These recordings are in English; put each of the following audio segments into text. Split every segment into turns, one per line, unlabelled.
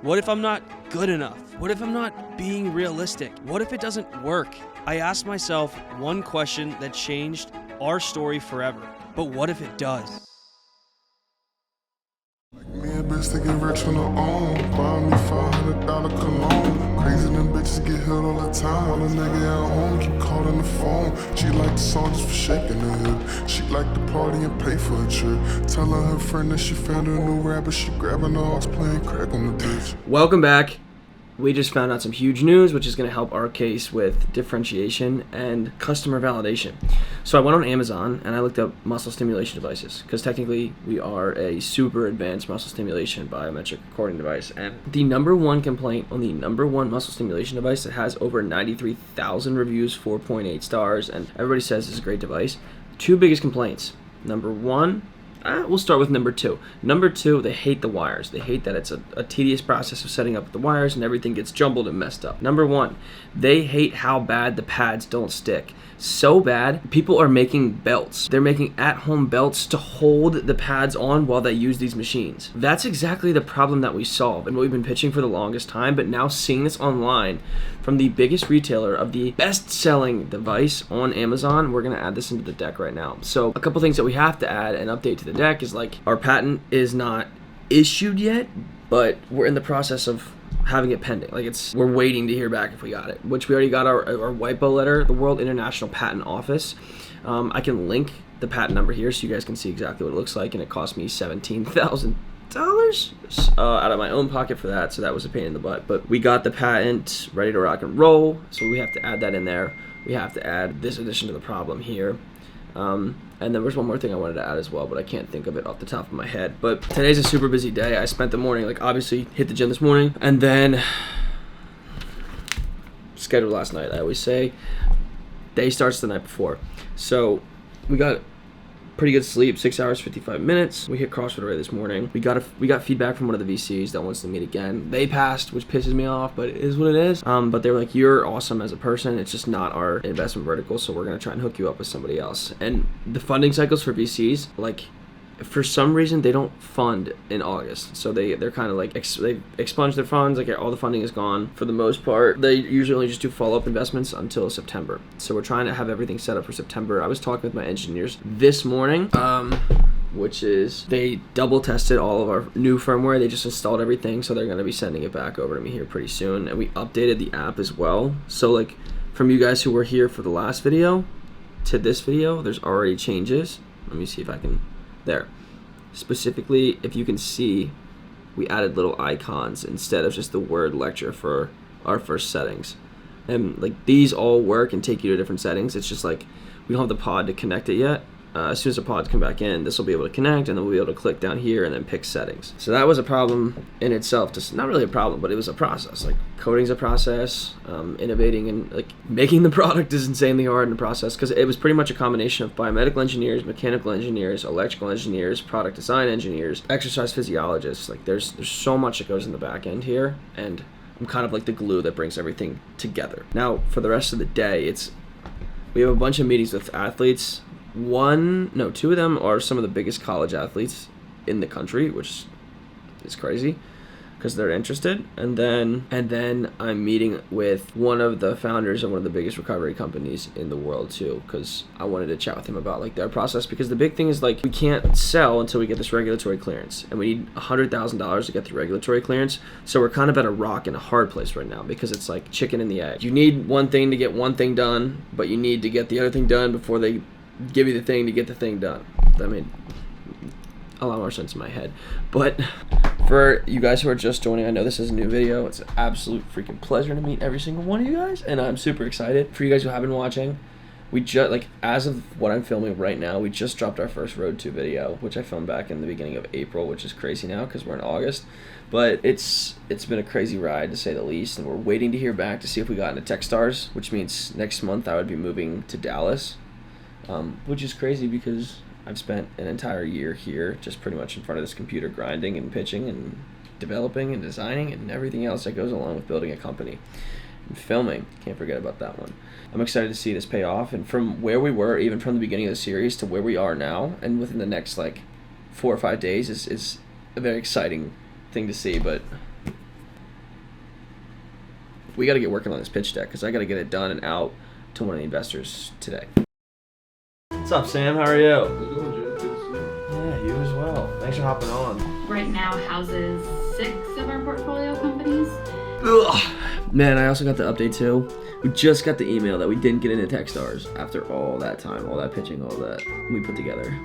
What if I'm not good enough? What if I'm not being realistic? What if it doesn't work? I asked myself one question that changed our story forever. But what if it does?
Me and bitch to get rich on her own. Buy me $500 cologne. Crazy them bitches get hit all the time. While a nigga at home keep calling the phone. She like the song just for shaking her hip. She like the party and pay for a trip. Telling her friend that she found a new rapper. She grabbing the aux playing crack on the bitch.
Welcome back. We just found out some huge news, which is going to help our case with differentiation and customer validation. So I went on Amazon and I looked up muscle stimulation devices because technically we are a super advanced muscle stimulation biometric recording device. And the number one complaint on the number one muscle stimulation device that has over 93,000 reviews, 4.8 stars, and everybody says it's a great device. Two biggest complaints. Number one, we'll start with number two. Number two, they hate the wires. They hate that it's a tedious process of setting up the wires and everything gets jumbled and messed up. Number one, they hate how bad the pads don't stick. So bad, people are making belts. They're making at-home belts to hold the pads on while they use these machines. That's exactly the problem that we solve and what we've been pitching for the longest time, but now seeing this online from the biggest retailer of the best-selling device on Amazon, we're gonna add this into the deck right now. So a couple things that we have to add and update to the deck is like our patent is not issued yet, but we're in the process of having it pending. Like we're waiting to hear back if we got it, which we already got our WIPO letter, the World International Patent Office. I can link the patent number here so you guys can see exactly what it looks like, and it cost me $17,000 out of my own pocket for that, so that was a pain in the butt. But we got the patent ready to rock and roll, so we have to add that in there. We have to add this addition to the problem here. And there was one more thing I wanted to add as well, but I can't think of it off the top of my head. But today's a super busy day. I spent the morning, like obviously hit the gym this morning, and then scheduled last night. I always say day starts the night before. So we got pretty good sleep, 6 hours, 55 minutes. We hit CrossFit already this morning. We got feedback from one of the VCs that wants to meet again. They passed, which pisses me off, but it is what it is. But they were like, you're awesome as a person. It's just not our investment vertical, so we're gonna try and hook you up with somebody else. And the funding cycles for VCs, like, for some reason they don't fund in August, so they're kind of like they've expunged their funds, like all the funding is gone for the most part. They usually only just do follow-up investments until September, so we're trying to have everything set up for September. I was talking with my engineers this morning, which is they double tested all of our new firmware. They just installed everything, so they're going to be sending it back over to me here pretty soon. And we updated the app as well, so like from you guys who were here for the last video to this video, there's already changes. Let me see if I can. There. Specifically, if you can see, we added little icons instead of just the word Lectra for our first settings. And like these all work and take you to different settings. It's just like we don't have the pod to connect it yet. As soon as the pods come back in, this will be able to connect, and then we'll be able to click down here and then pick settings. So that was a problem in itself. Just not really a problem, but it was a process. Like coding's a process. Innovating and like making the product is insanely hard in the process because it was pretty much a combination of biomedical engineers, mechanical engineers, electrical engineers, product design engineers, exercise physiologists. Like there's so much that goes in the back end here, and I'm kind of like the glue that brings everything together. Now for the rest of the day, we have a bunch of meetings with athletes. Two of them are some of the biggest college athletes in the country, which is crazy because they're interested. And then I'm meeting with one of the founders of one of the biggest recovery companies in the world too, because I wanted to chat with him about like their process, because the big thing is like we can't sell until we get this regulatory clearance, and we need $100,000 to get the regulatory clearance. So we're kind of at a rock and a hard place right now because it's like chicken and the egg. You need one thing to get one thing done, but you need to get the other thing done before they give you the thing to get the thing done. That made a lot more sense in my head. But for you guys who are just joining, I know this is a new video. It's an absolute freaking pleasure to meet every single one of you guys, and I'm super excited. For you guys who have been watching, we just, like, as of what I'm filming right now, we just dropped our first Road to video, which I filmed back in the beginning of April, which is crazy now because we're in August. But it's been a crazy ride, to say the least, and we're waiting to hear back to see if we got into Techstars, which means next month I would be moving to Dallas. Which is crazy because I've spent an entire year here just pretty much in front of this computer grinding and pitching and developing and designing and everything else that goes along with building a company and filming. Can't forget about that one. I'm excited to see this pay off, and from where we were even from the beginning of the series to where we are now and within the next like 4 or 5 days is a very exciting thing to see. But we got to get working on this pitch deck because I got to get it done and out to one of the investors today. What's up, Sam? How are you? Yeah, you as well. Thanks for hopping on.
Right now houses 6 of our portfolio companies.
Ugh. Man, I also got the update too. We just got the email that we didn't get into Techstars after all that time, all that pitching, all that we put together.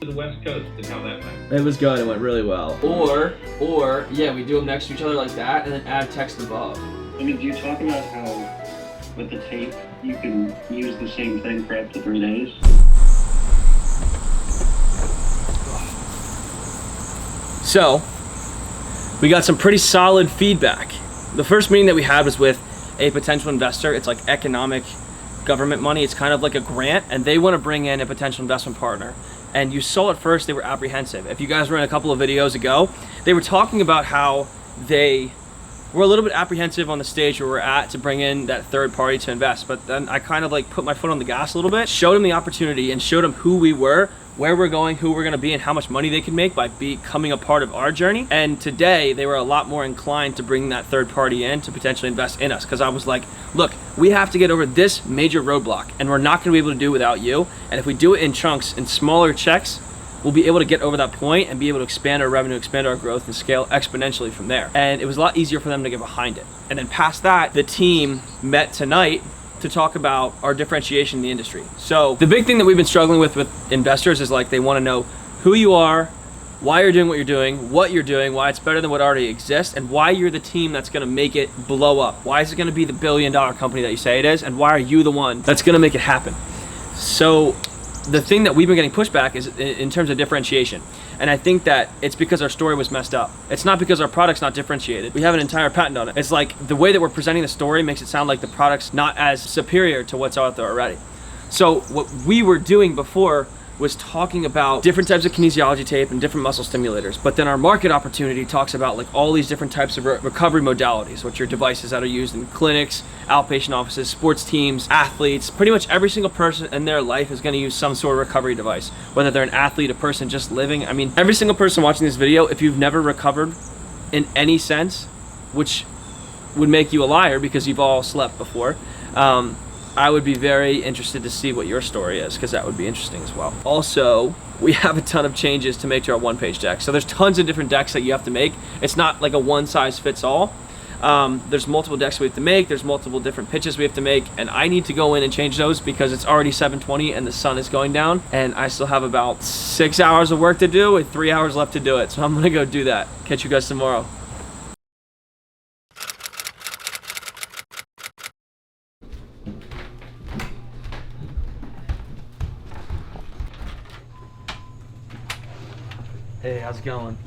The West Coast and how that went.
It was good. It went really well. Or yeah, we do them next to each other like that, and then add text above.
I mean, do you talk about how with the tape you can use the same thing for up to 3 days?
So, we got some pretty solid feedback. The first meeting that we had was with a potential investor. It's like economic government money. It's kind of like a grant, and they want to bring in a potential investment partner. And you saw at first they were apprehensive. If you guys were in a couple of videos ago, they were talking about how they were a little bit apprehensive on the stage where we're at to bring in that third party to invest. But then I kind of like put my foot on the gas a little bit, showed them the opportunity and showed them who we were, where we're going, who we're gonna be, and how much money they can make by becoming a part of our journey. And today they were a lot more inclined to bring that third party in to potentially invest in us. Cause I was like, look, we have to get over this major roadblock and we're not gonna be able to do it without you. And if we do it in chunks, in smaller checks, we'll be able to get over that point and be able to expand our revenue, expand our growth, and scale exponentially from there. And it was a lot easier for them to get behind it. And then past that, the team met tonight to talk about our differentiation in the industry. So the big thing that we've been struggling with investors is like they want to know who you are, why you're doing what you're doing, why it's better than what already exists, and why you're the team that's going to make it blow up. Why is it going to be the billion-dollar company that you say it is, and why are you the one that's going to make it happen? So the thing that we've been getting pushback is in terms of differentiation. And I think that it's because our story was messed up. It's not because our product's not differentiated. We have an entire patent on it. It's like the way that we're presenting the story makes it sound like the product's not as superior to what's out there already. So what we were doing before was talking about different types of kinesiology tape and different muscle stimulators. But then our market opportunity talks about like all these different types of recovery modalities, which are devices that are used in clinics, outpatient offices, sports teams, athletes. Pretty much every single person in their life is gonna use some sort of recovery device, whether they're an athlete, a person just living. I mean, every single person watching this video, if you've never recovered in any sense, which would make you a liar because you've all slept before, I would be very interested to see what your story is, because that would be interesting as well. Also, we have a ton of changes to make to our one-page deck. So there's tons of different decks that you have to make. It's not like a one-size-fits-all. There's multiple decks we have to make. There's multiple different pitches we have to make, and I need to go in and change those because it's already 7:20 and the sun is going down, and I still have about 6 hours of work to do with 3 hours left to do it. So I'm gonna go do that. Catch you guys tomorrow. Hey, how's it going?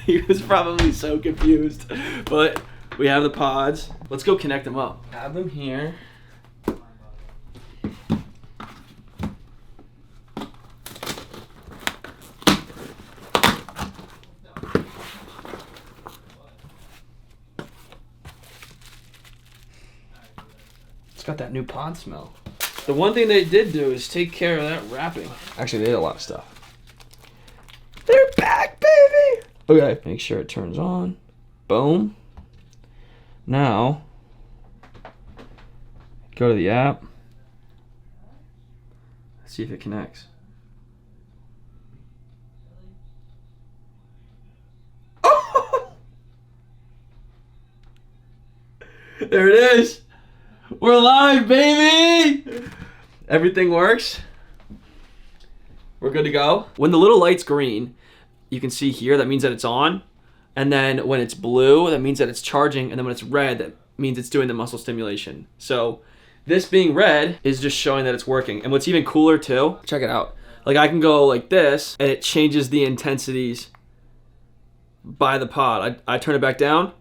He was probably so confused, but we have the pods. Let's go connect them up. Have them here. It's got that new pod smell. The one thing they did do is take care of that wrapping. Actually, they did a lot of stuff. They're back, baby! Okay, make sure it turns on. Boom. Now, go to the app. See if it connects. Oh! There it is. We're live, baby! Everything works. We're good to go. When the little light's green, you can see here, that means that it's on. And then when it's blue, that means that it's charging. And then when it's red, that means it's doing the muscle stimulation. So this being red is just showing that it's working. And what's even cooler too, check it out. Like I can go like this and it changes the intensities by the pod. I turn it back down.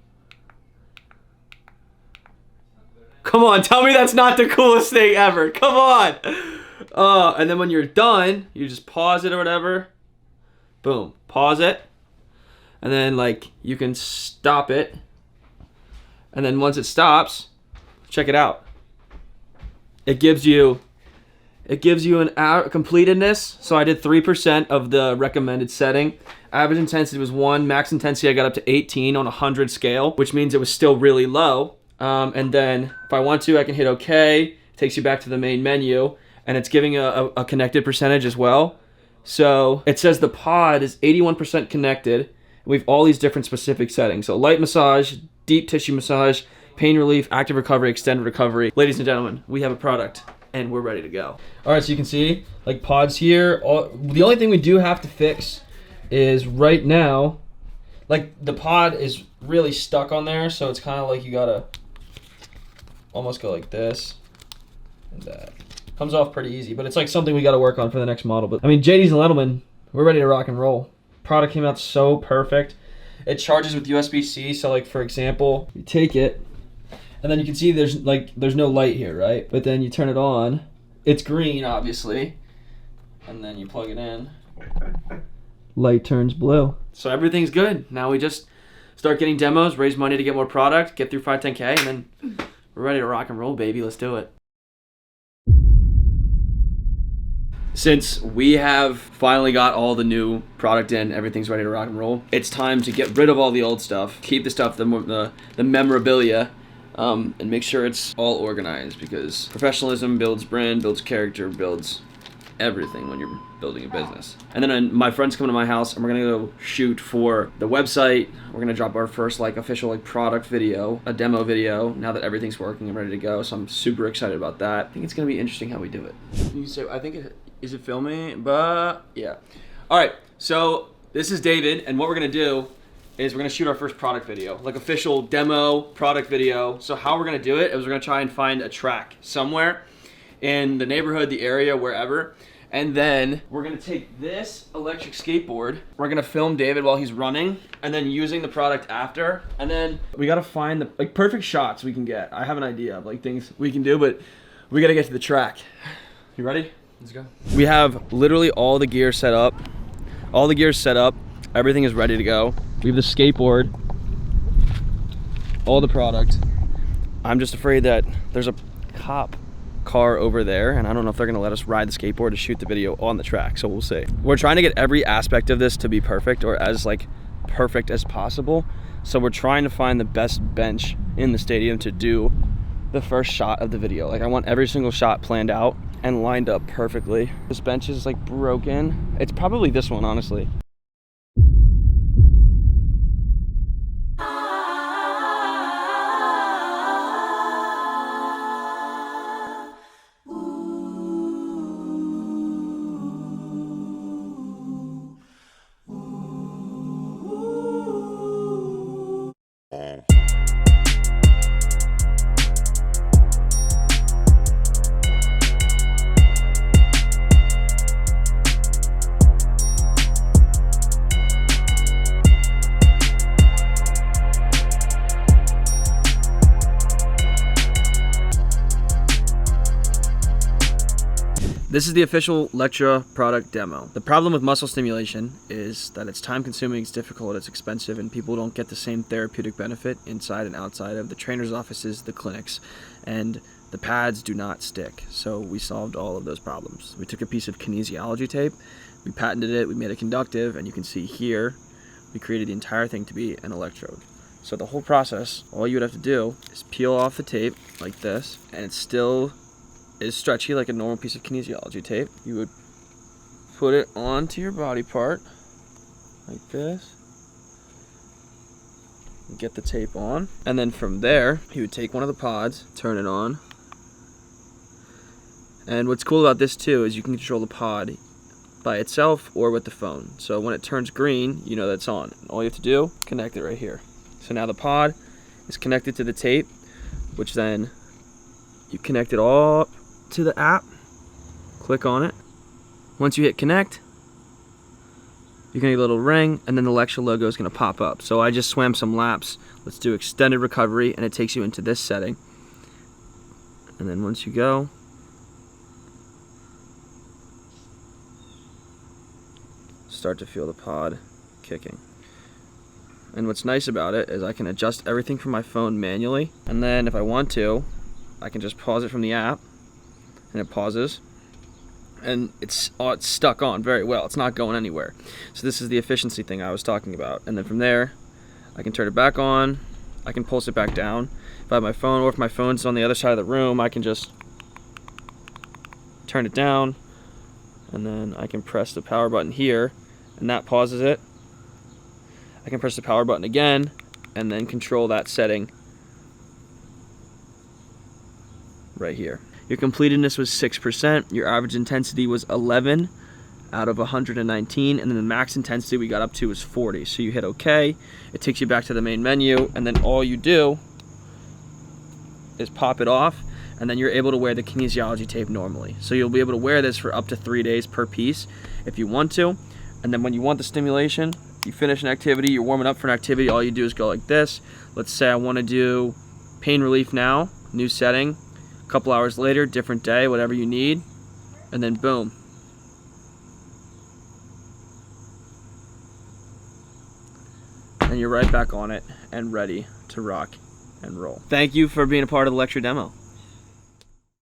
Come on, tell me that's not the coolest thing ever. Come on. And then when you're done, you just pause it or whatever. Boom, pause it. And then like you can stop it. And then once it stops, check it out. It gives you an hour completedness. So I did 3% of the recommended setting. Average intensity was 1. Max intensity I got up to 18 on a 100 scale, which means it was still really low.
And then if I want to, I can hit OK. It takes you back to the main menu, and it's giving a connected percentage as well. So it says the pod is 81% connected. We have all these different specific settings. So light massage, deep tissue massage, pain relief, active recovery, extended recovery. Ladies and gentlemen, we have a product and we're ready to go. All right, so you can see like pods here. The only thing we do have to fix is right now, like the pod is really stuck on there. So it's kind of like you gotta almost go like this and that. Comes off pretty easy, but it's like something we got to work on for the next model. But I mean, JD's and Lettleman, we're ready to rock and roll. Product came out so perfect. It charges with USB-C, so like for example, you take it, and then you can see there's no light here, right? But then you turn it on, it's green obviously, and then you plug it in, light turns blue. So everything's good. Now we just start getting demos, raise money to get more product, get through 510K, and then we're ready to rock and roll, baby. Let's do it. Since we have finally got all the new product in, everything's ready to rock and roll, it's time to get rid of all the old stuff, keep the stuff, the memorabilia, and make sure it's all organized, because professionalism builds brand, builds character, builds everything when you're building a business. And then my friends come to my house and we're gonna go shoot for the website. We're gonna drop our first like official like product video, a demo video, now that everything's working and ready to go. So I'm super excited about that. I think it's gonna be interesting how we do it. You say, I think is it filming? But yeah. All right, so this is David, and what we're gonna do is we're gonna shoot our first product video, like official demo product video. So how we're gonna do it is we're gonna try and find a track somewhere in the neighborhood, the area, wherever. And then we're gonna take this electric skateboard, we're gonna film David while he's running, and then using the product after. And then we gotta find the like perfect shots we can get. I have an idea of like things we can do, but we gotta get to the track. You ready? Let's go. We have literally all the gear set up. All the gear's set up. Everything is ready to go. We have the skateboard, all the product. I'm just afraid that there's a cop car over there, and I don't know if they're gonna let us ride the skateboard to shoot the video on the track, so we'll see. We're trying to get every aspect of this to be perfect, or as like perfect as possible. So we're trying to find the best bench in the stadium to do the first shot of the video. Like I want every single shot planned out and lined up perfectly. This bench is like broken. It's probably this one, honestly. This is the official Lectra product demo. The problem with muscle stimulation is that it's time consuming, it's difficult, it's expensive, and people don't get the same therapeutic benefit inside and outside of the trainer's offices, the clinics, and the pads do not stick. So we solved all of those problems. We took a piece of kinesiology tape, we patented it, we made it conductive, and you can see here, we created the entire thing to be an electrode. So the whole process, all you would have to do is peel off the tape like this, and it still is stretchy like a normal piece of kinesiology tape. You would put it onto your body part like this, get the tape on, and then from there you would take one of the pods, turn it on, and what's cool about this too is you can control the pod by itself or with the phone. So when it turns green, you know that's on. All you have to do, connect it right here. So now the pod is connected to the tape, which then you connect it all to the app, click on it. Once you hit connect, you're gonna get a little ring, and then the Lectra logo is gonna pop up. So I just swam some laps. Let's do extended recovery, and it takes you into this setting. And then once you go, start to feel the pod kicking. And what's nice about it is I can adjust everything from my phone manually, and then if I want to, I can just pause it from the app, and it pauses, and it's stuck on very well. It's not going anywhere. So this is the efficiency thing I was talking about. And then from there, I can turn it back on, I can pulse it back down. if I have my phone, or if my phone's on the other side of the room, I can just turn it down, and then I can press the power button here, and that pauses it. I can press the power button again, and then control that setting right here. Your completedness was 6%. Your average intensity was 11 out of 119, and then the max intensity we got up to was 40. So you hit OK. It takes you back to the main menu, and then all you do is pop it off, and then you're able to wear the kinesiology tape normally. So you'll be able to wear this for up to 3 days per piece if you want to. And then when you want the stimulation, you finish an activity, you're warming up for an activity, all you do is go like this. Let's say I want to do pain relief now, new setting. A couple hours later, different day, whatever you need, and then boom. And you're right back on it and ready to rock and roll. Thank you for being a part of the Lectra demo.